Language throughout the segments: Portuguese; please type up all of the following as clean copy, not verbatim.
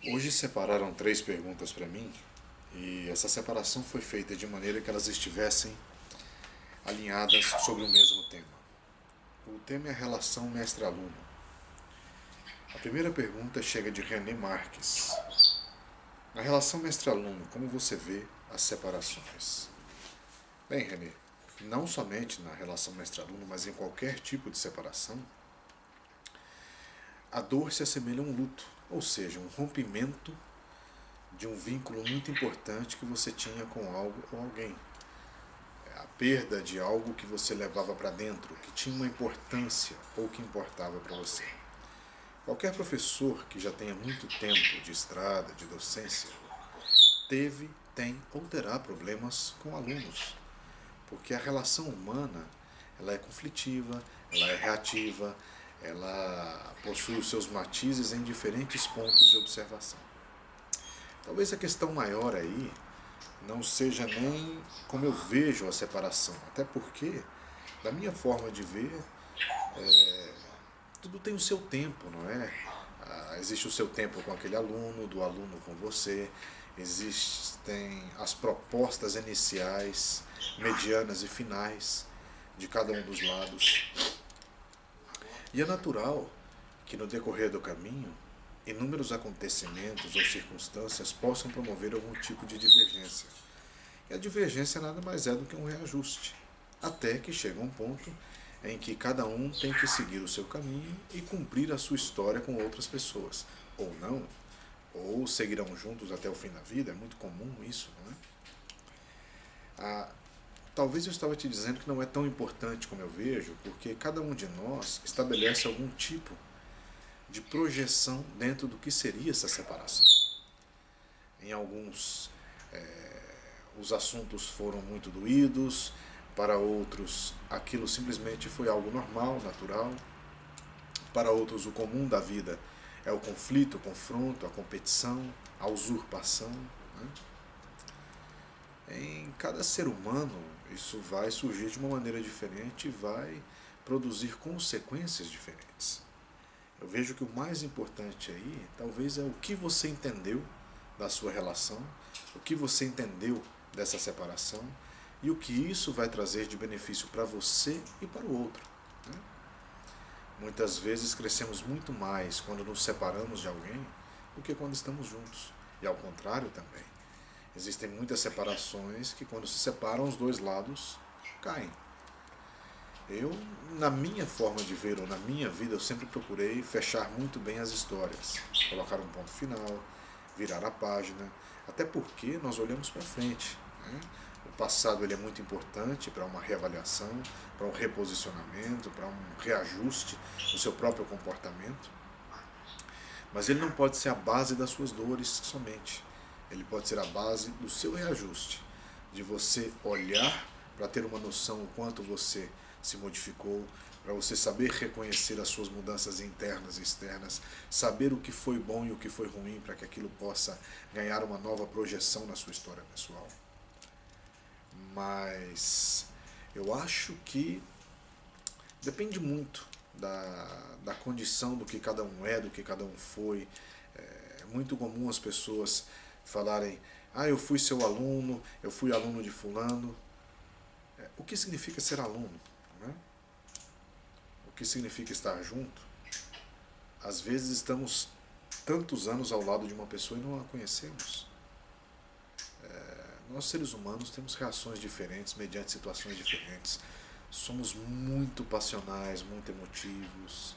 Hoje separaram 3 perguntas para mim e essa separação foi feita de maneira que elas estivessem alinhadas sobre o mesmo tema. O tema é a relação mestre-aluno. A primeira pergunta chega de René Marques. Na relação mestre-aluno, como você vê as separações? Bem, René, não somente na relação mestre-aluno, mas em qualquer tipo de separação, a dor se assemelha a um luto, ou seja, um rompimento de um vínculo muito importante que você tinha com algo ou alguém. A perda de algo que você levava para dentro, que tinha uma importância ou que importava para você. Qualquer professor que já tenha muito tempo de estrada, de docência, teve, tem ou terá problemas com alunos, porque a relação humana ela é conflitiva, ela é reativa, ela possui os seus matizes em diferentes pontos de observação. Talvez a questão maior aí não seja nem como eu vejo a separação, até porque, da minha forma de ver, tudo tem o seu tempo, não é? Existe o seu tempo com aquele aluno, do aluno com você, existem as propostas iniciais, medianas e finais de cada um dos lados. E é natural que no decorrer do caminho, inúmeros acontecimentos ou circunstâncias possam promover algum tipo de divergência. E a divergência nada mais é do que um reajuste, até que chega um ponto em que cada um tem que seguir o seu caminho e cumprir a sua história com outras pessoas. Ou não, ou seguirão juntos até o fim da vida, é muito comum isso, não é? Talvez eu estava te dizendo que não é tão importante como eu vejo, porque cada um de nós estabelece algum tipo de projeção dentro do que seria essa separação. Em alguns, os assuntos foram muito doídos, para outros aquilo simplesmente foi algo normal, natural, para outros o comum da vida é o conflito, o confronto, a competição, a usurpação. Né? Em cada ser humano isso vai surgir de uma maneira diferente e vai produzir consequências diferentes. Eu vejo que o mais importante aí talvez é o que você entendeu da sua relação, o que você entendeu dessa separação e o que isso vai trazer de benefício para você e para o outro. Né? Muitas vezes crescemos muito mais quando nos separamos de alguém do que quando estamos juntos. E ao contrário também. Existem muitas separações que quando se separam os dois lados caem. Eu, na minha forma de ver ou na minha vida, eu sempre procurei fechar muito bem as histórias, colocar um ponto final, virar a página, até porque nós olhamos para frente. Né? O passado ele é muito importante para uma reavaliação, para um reposicionamento, para um reajuste do seu próprio comportamento, mas ele não pode ser a base das suas dores somente. Ele pode ser a base do seu reajuste, de você olhar para ter uma noção do quanto você se modificou, para você saber reconhecer as suas mudanças internas e externas, saber o que foi bom e o que foi ruim para que aquilo possa ganhar uma nova projeção na sua história pessoal. Mas eu acho que depende muito da condição do que cada um é, do que cada um foi. É muito comum as pessoas falarem: ah, eu fui seu aluno, eu fui aluno de fulano. O que significa ser aluno? Né? O que significa estar junto? Às vezes estamos tantos anos ao lado de uma pessoa e não a conhecemos. Nós seres humanos temos reações diferentes mediante situações diferentes. Somos muito passionais, muito emotivos.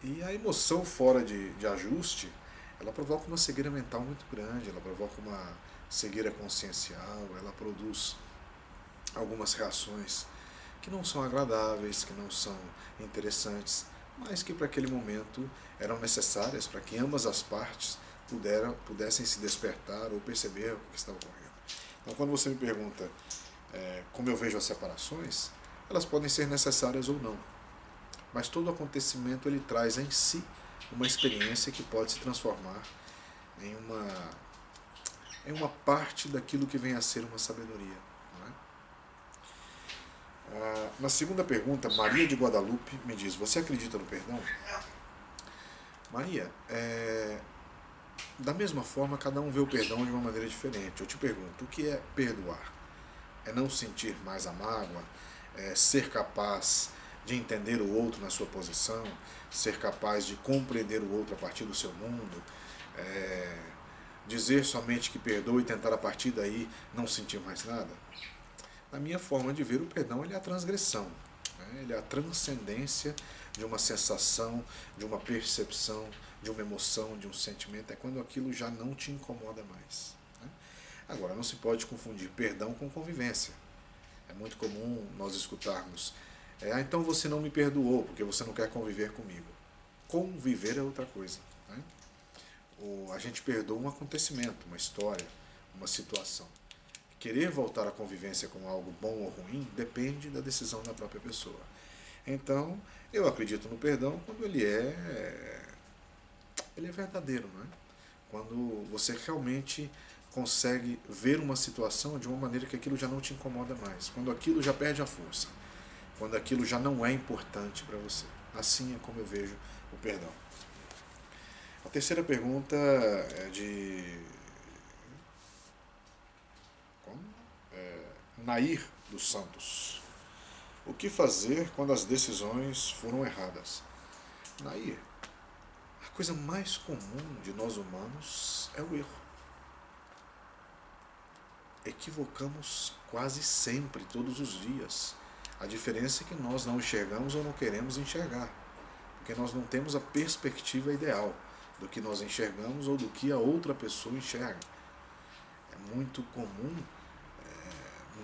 E a emoção fora de ajuste, ela provoca uma cegueira mental muito grande, ela provoca uma cegueira consciencial, ela produz algumas reações que não são agradáveis, que não são interessantes, mas que para aquele momento eram necessárias para que ambas as partes pudessem se despertar ou perceber o que estava ocorrendo. Então, quando você me pergunta como eu vejo as separações, elas podem ser necessárias ou não. Mas todo acontecimento ele traz em si uma experiência que pode se transformar em uma parte daquilo que vem a ser uma sabedoria. Não é? Na segunda pergunta, Maria de Guadalupe me diz: você acredita no perdão? Maria, Da mesma forma, cada um vê o perdão de uma maneira diferente. Eu te pergunto, o que é perdoar? É não sentir mais a mágoa? É ser capaz de entender o outro na sua posição? Ser capaz de compreender o outro a partir do seu mundo? É dizer somente que perdoa e tentar a partir daí não sentir mais nada? Na minha forma de ver, o perdão ele é a transgressão, né? Ele é a transcendência de uma sensação, de uma percepção, de uma emoção, de um sentimento. É quando aquilo já não te incomoda mais, né? Agora, não se pode confundir perdão com convivência. É muito comum nós escutarmos: então você não me perdoou porque você não quer conviver comigo. Conviver é outra coisa, né? A gente perdoa um acontecimento, uma história, uma situação. Querer voltar à convivência com algo bom ou ruim depende da decisão da própria pessoa. Então, eu acredito no perdão quando ele é verdadeiro, não é? Quando você realmente consegue ver uma situação de uma maneira que aquilo já não te incomoda mais, quando aquilo já perde a força, quando aquilo já não é importante para você. Assim é como eu vejo o perdão. A terceira pergunta é de Nair dos Santos. O que fazer quando as decisões foram erradas? Nair, a coisa mais comum de nós humanos é o erro. Equivocamos quase sempre, todos os dias. A diferença é que nós não enxergamos ou não queremos enxergar, porque nós não temos a perspectiva ideal do que nós enxergamos ou do que a outra pessoa enxerga. É muito comum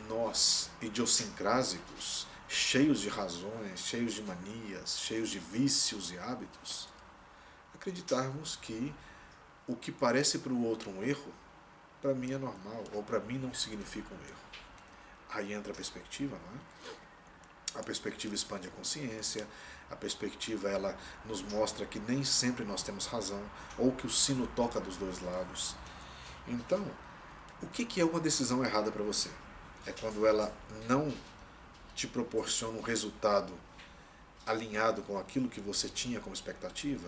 nós, idiosincrásicos, cheios de razões, cheios de manias, cheios de vícios e hábitos, acreditarmos que o que parece para o outro um erro, para mim é normal, ou para mim não significa um erro. Aí entra a perspectiva, não é? A perspectiva expande a consciência, a perspectiva ela nos mostra que nem sempre nós temos razão, ou que o sino toca dos dois lados. Então, o que é uma decisão errada para você? É quando ela não te proporciona um resultado alinhado com aquilo que você tinha como expectativa.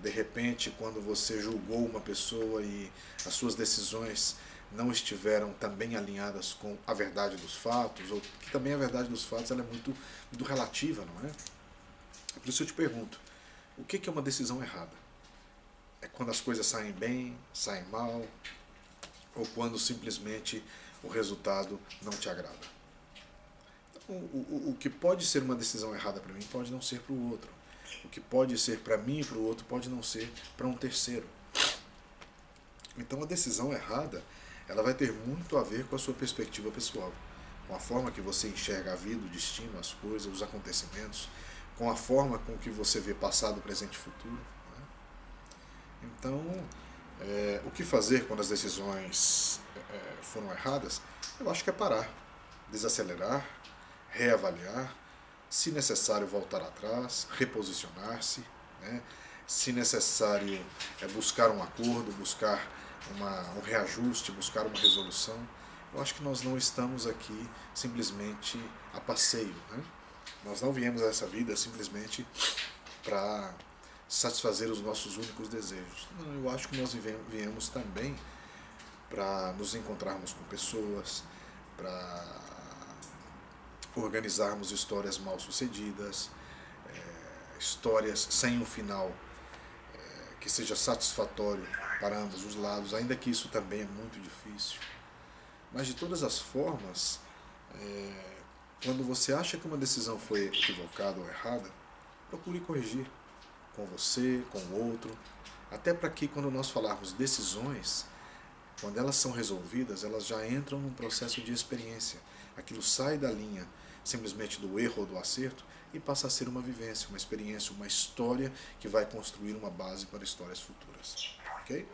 De repente, quando você julgou uma pessoa e as suas decisões não estiveram também alinhadas com a verdade dos fatos, ou que também a verdade dos fatos ela é muito relativa, não é? Por isso eu te pergunto, o que é uma decisão errada? É quando as coisas saem bem, saem mal, ou quando simplesmente o resultado não te agrada? Então, o que pode ser uma decisão errada para mim pode não ser para o outro. O que pode ser para mim e para o outro pode não ser para um terceiro. Então a decisão errada ela vai ter muito a ver com a sua perspectiva pessoal, com a forma que você enxerga a vida, o destino, as coisas, os acontecimentos, com a forma com que você vê passado, presente e futuro, né? Então, o que fazer quando as decisões foram erradas? Eu acho que é parar, desacelerar, reavaliar, se necessário voltar atrás, reposicionar-se, né? Se necessário buscar um acordo, buscar um reajuste, buscar uma resolução. Eu acho que nós não estamos aqui simplesmente a passeio, né? Nós não viemos a essa vida simplesmente para satisfazer os nossos únicos desejos. Não, eu acho que nós viemos também para nos encontrarmos com pessoas, para organizarmos histórias mal sucedidas, histórias sem um final que seja satisfatório para ambos os lados, ainda que isso também é muito difícil. Mas de todas as formas, quando você acha que uma decisão foi equivocada ou errada, procure corrigir com você, com o outro, até para que quando nós falarmos decisões, quando elas são resolvidas, elas já entram num processo de experiência. Aquilo sai da linha simplesmente do erro ou do acerto e passa a ser uma vivência, uma experiência, uma história que vai construir uma base para histórias futuras. Ok?